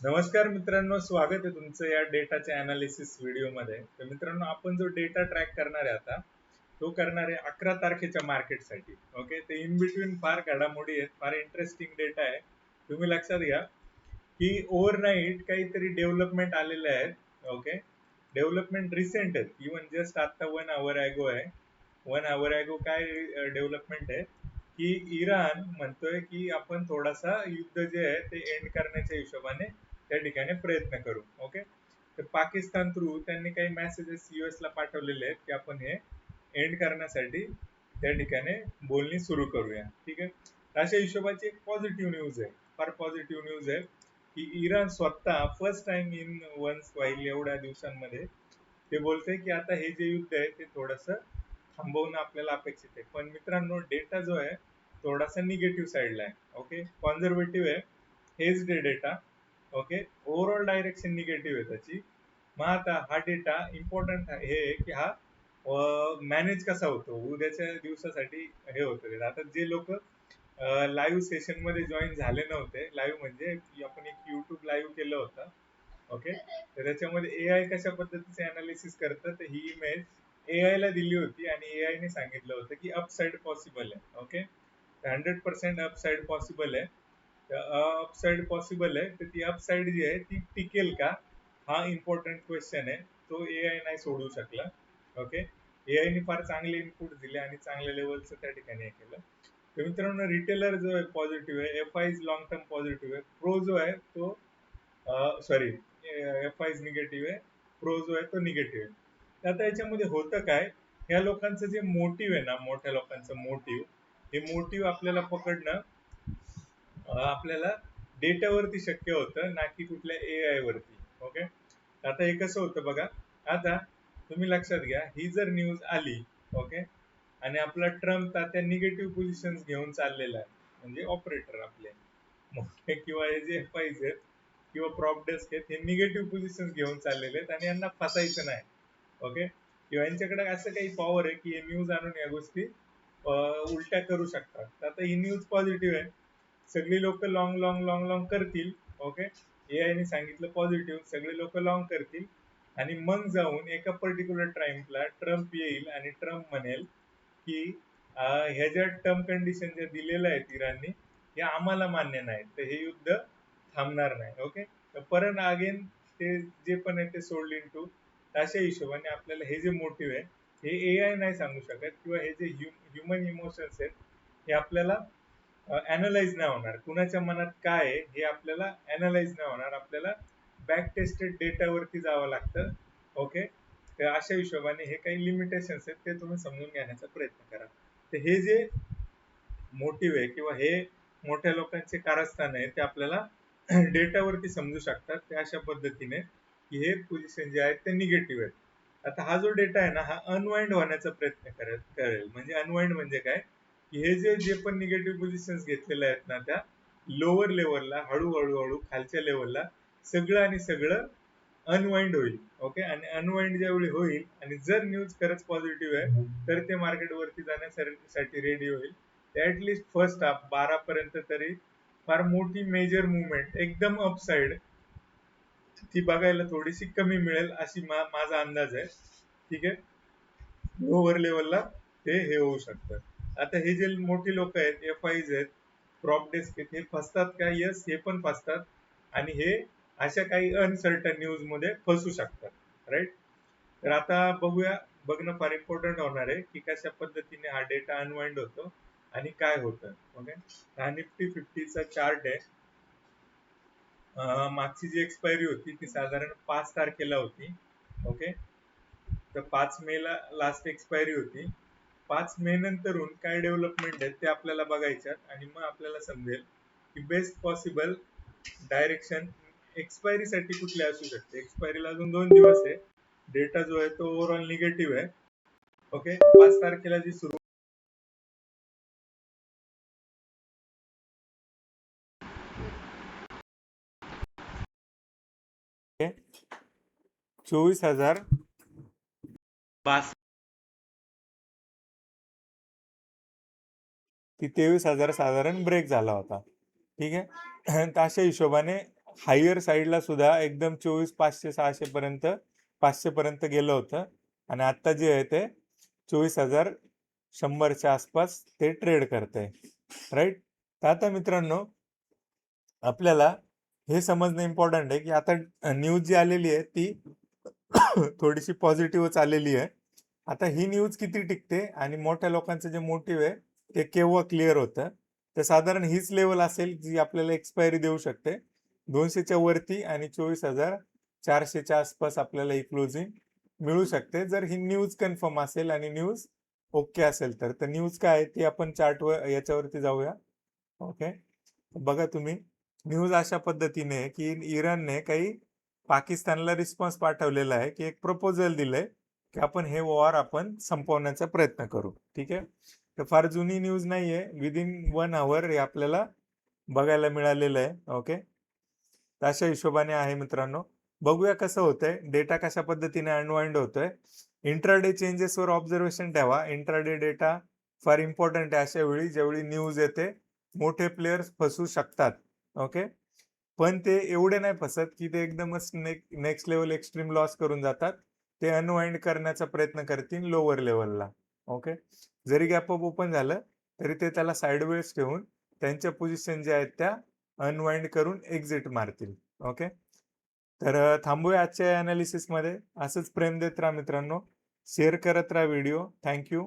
नमस्कार मित्रांनो, स्वागत आहे तुमचं या डेटाच्या अनालिसिस व्हिडिओमध्ये. तर मित्रांनो, आपण जो डेटा ट्रॅक करणार आहे आता, तो करणार आहे 11 तारखेच्या मार्केटसाठी. ओके, ते इन बिटवीन फार घडामोडी आहेत, फार इंटरेस्टिंग डेटा आहे. तुम्ही लक्षात घ्या की ओव्हरनाईट काहीतरी डेव्हलपमेंट आलेले आहेत. ओके, डेव्हलपमेंट रिसेंट आहेत, इवन जस्ट आता 1 आवर ॲगो आहे. 1 आवर ॲगो काय डेव्हलपमेंट आहे की इराण म्हणतोय की आपण थोडासा युद्ध जे आहे ते एंड करण्याच्या हिशोबाने त्या ठिकाणी प्रयत्न करू. ओके, तर पाकिस्तान थ्रू त्यांनी काही मेसेजेस US ला पाठवलेले आहेत की आपण हे एंड करण्यासाठी त्या ठिकाणी बोलणी सुरू करूया. ठीक आहे, अशा हिशोबाची एक पॉझिटिव्ह न्यूज आहे, फार पॉझिटिव्ह न्यूज आहे की इराण स्वतः first time in once while एवढ्या दिवसांमध्ये ते बोलते की आता हे जे युद्ध आहे ते थोडंसं थांबवणं आपल्याला अपेक्षित आहे. पण मित्रांनो, डेटा जो आहे थोडासा निगेटिव्ह साईडला आहे. ओके, कॉन्झर्वेटिव्ह आहे हेच data. Okay, overall direction negative आहे त्याची. मग आता हा डेटा इम्पॉर्टंट हे आहे की हा मॅनेज कसा होतो उद्याच्या दिवसासाठी हे होतं. आता जे लोक लाईव्ह सेशन मध्ये जॉईन झाले नव्हते, लाईव्ह म्हणजे आपण एक युट्यूब लाईव्ह केलं होतं. ओके, तर त्याच्यामध्ये AI कशा पद्धतीचे अनालिसिस करतं, तर ही इमेज AI ला दिली होती आणि AI ने सांगितलं होतं की अपसाईड पॉसिबल आहे. ओके, 100% अपसाईड पॉसिबल आहे. अपसाईड पॉसिबल आहे, तर ती अपसाईड जी आहे ती टिकेल का, हा इम्पॉर्टंट क्वेश्चन आहे. तो AI नाही सोडू शकला. ओके, AI ने फार चांगले इनपुट दिले आणि चांगल्या लेवलचं त्या ठिकाणी हे केलं. तर मित्रांनो, रिटेलर जो आहे पॉझिटिव्ह आहे, FIs लॉंग टर्म पॉझिटिव्ह आहे, प्रो जो आहे तो सॉरी FIs निगेटिव्ह आहे, प्रो जो आहे तो निगेटिव्ह आहे. तर आता याच्यामध्ये होतं काय, या लोकांचं जे मोटिव्ह आहे ना, मोठ्या लोकांचं मोटिव्ह, हे मोटिव्ह आपल्याला पकडणं आपल्याला डेटावरती शक्य होतं ना की कुठल्या AI वरती. ओके, आता हे कसं होतं बघा. आता तुम्ही लक्षात घ्या, ही जर न्यूज आली, ओके, आणि आपला ट्रम्प त्या निगेटिव्ह पोझिशन घेऊन चाललेला आहे, म्हणजे ऑपरेटर आपले मोठे किंवा हे जे FIs आहेत किंवा प्रॉप डेस्क आहेत, हे निगेटिव्ह पोझिशन घेऊन चाललेले आहेत आणि यांना फसायचं नाही. ओके, किंवा यांच्याकडे असं काही पॉवर आहे की हे न्यूज आणून या गोष्टी उलट्या करू शकतात. तर आता ही न्यूज पॉझिटिव्ह आहे, सगळी लोक लॉंग लॉंग लॉंग लॉंग करतील. ओके, AI ने सांगितलं पॉझिटिव्ह, सगळे लोक लॉंग करतील आणि मग जाऊन एका पर्टिक्युलर टाइमला ट्रम्प येईल आणि ट्रम्प म्हणेल की ह्या ज्या टर्म कंडिशन ज्या दिलेल्या आहेत इराणनी, हे आम्हाला मान्य नाही, तर हे युद्ध थांबणार नाही. ओके, तर परत अगेन ते जे पण आहे ते सोडली टू. अशा हिशोबाने आपल्याला हे जे मोटिव्ह आहे हे AI नाही सांगू शकत, किंवा हे जे ह्युमन इमोशन्स आहेत हे आपल्याला अनालाइज नाही होणार. कुणाच्या मनात काय आहे हे आपल्याला अनालाइज नाही होणार, आपल्याला बॅक टेस्टेड डेटावरती जावं लागतं. ओके, तर अशा हिशोबाने हे काही लिमिटेशन्स आहेत ते तुम्ही समजून घेण्याचा प्रयत्न करा. तर हे जे मोटिव्ह आहे किंवा हे मोठ्या लोकांचे कारस्थान आहे ते आपल्याला डेटावरती समजू शकतात. ते अशा पद्धतीने की हे पोझिशन जे आहेत ते निगेटिव्ह आहेत. आता हा जो डेटा आहे ना, हा अनवाइंड होण्याचा प्रयत्न करेल. म्हणजे अनवाइंड म्हणजे काय, की हे जे जे पण निगेटिव्ह पोझिशन घेतलेले आहेत ना, त्या लोअर लेवलला हळूहळू हळू खालच्या लेवलला सगळं आणि सगळं अनवाइंड होईल. ओके, आणि अनवाइंड ज्यावेळी होईल आणि जर न्यूज खरंच पॉझिटिव्ह आहे तर ते मार्केट वरती जाण्यासाठी रेडी होईल. ऍटलिस्ट फर्स्ट हाफ 12 पर्यंत तरी फार मोठी मेजर मुवमेंट एकदम अपसाइड ती बघायला थोडीशी कमी मिळेल अशी माझा अंदाज आहे. ठीक आहे, लोअर लेवलला ते हे होऊ शकतं. आता हे जे मोठी लोक आहेत, FIs आहेत, प्रॉप डेस्क आहेत, हे फसतात का? यस, हे पण फसतात आणि हे अशा काही अनसर्टन न्यूज मध्ये फसू शकतात. राईट, तर आता बघणं फार इम्पॉर्टंट होणार आहे की कशा पद्धतीने हा डेटा अनवाइंड होतो आणि काय होतं. ओके, हा निफ्टी 50चा चार्ट आहे. मागची जी एक्सपायरी होती ती साधारण 5 तारखेला होती. ओके, तर 5 मे ला लास्ट एक्सपायरी होती. 5 मे नंतरून काय डेव्हलपमेंट आहेत ते आपल्याला बघायच्यात आणि मग आपल्याला समजेल की बेस्ट पॉसिबल डायरेक्शन एक्सपायरी साठी कुठले असू शकते. एक्सपायरीला अजून 2 दिवस आहे. डेटा जो आहे तो ओव्हरऑल निगेटिव्ह आहे. ओके, 5 तारखेला जी सुरू 24,000 ती 23,000 साधारण ब्रेक झाला होता. ठीक आहे, तर अशा हिशोबाने हायर साईडला सुद्धा एकदम 24,500-600 पर्यंत 500 पर्यंत गेलं होतं आणि आता जे आहे ते 24,100च्या आसपास ते ट्रेड करतंय, राईट. तर आता मित्रांनो आपल्याला हे समजणं इम्पॉर्टंट आहे की आता न्यूज जी आलेली आहे ती थोडीशी पॉझिटिव्हच आलेली आहे. आता ही न्यूज किती टिकते आणि मोठ्या लोकांचं जे मोटिव्ह आहे ते केव्हा क्लिअर होतं, तर साधारण हीच लेवल असेल जी आपल्याला एक्सपायरी देऊ शकते 200च्या वरती आणि 24,400च्या आसपास आपल्याला ही क्लोजिंग मिळू शकते जर ही न्यूज कन्फर्म असेल आणि न्यूज ओके असेल तर न्यूज काय आहे ती आपण चार्टवर याच्यावरती जाऊया. ओके, बघा तुम्ही न्यूज अशा पद्धतीने आहे की इराणने काही पाकिस्तानला रिस्पॉन्स पाठवलेला आहे की एक प्रपोजल दिलंय की आपण आपण संपवण्याचा प्रयत्न करू. ठीक आहे, तर फार जुनी न्यूज नाहीये, विदिन 1 आवर हे आपल्याला बघायला मिळालेलं आहे. ओके, तर अशा हिशोबाने आहे मित्रांनो. बघूया कसं होतंय, डेटा कशा पद्धतीने अनवाइंड होतोय. इंट्राडे चेंजेसवर ऑब्झर्वेशन ठेवा. इंट्राडे डेटा फार इम्पॉर्टंट आहे अशा वेळी ज्यावेळी न्यूज येते. मोठे प्लेयर्स फसू शकतात. ओके, पण ते एवढे नाही फसत की ते एकदमच नेक्स्ट लेवल एक्स्ट्रीम लॉस करून जातात. ते अनवाइंड करण्याचा प्रयत्न करतील लोअर लेवलला. ओके, जरी गॅप अप ओपन झालं तरी ते त्याला साईडवेज ठेवून त्यांच्या पोझिशन ज्या आहेत त्या अनवाइंड करून एक्झिट मारतील. ओके, तर थांबूया आजच्या अनालिसिसमध्ये. असंच प्रेम देत राहा मित्रांनो, शेअर करत राहा व्हिडिओ. थँक्यू.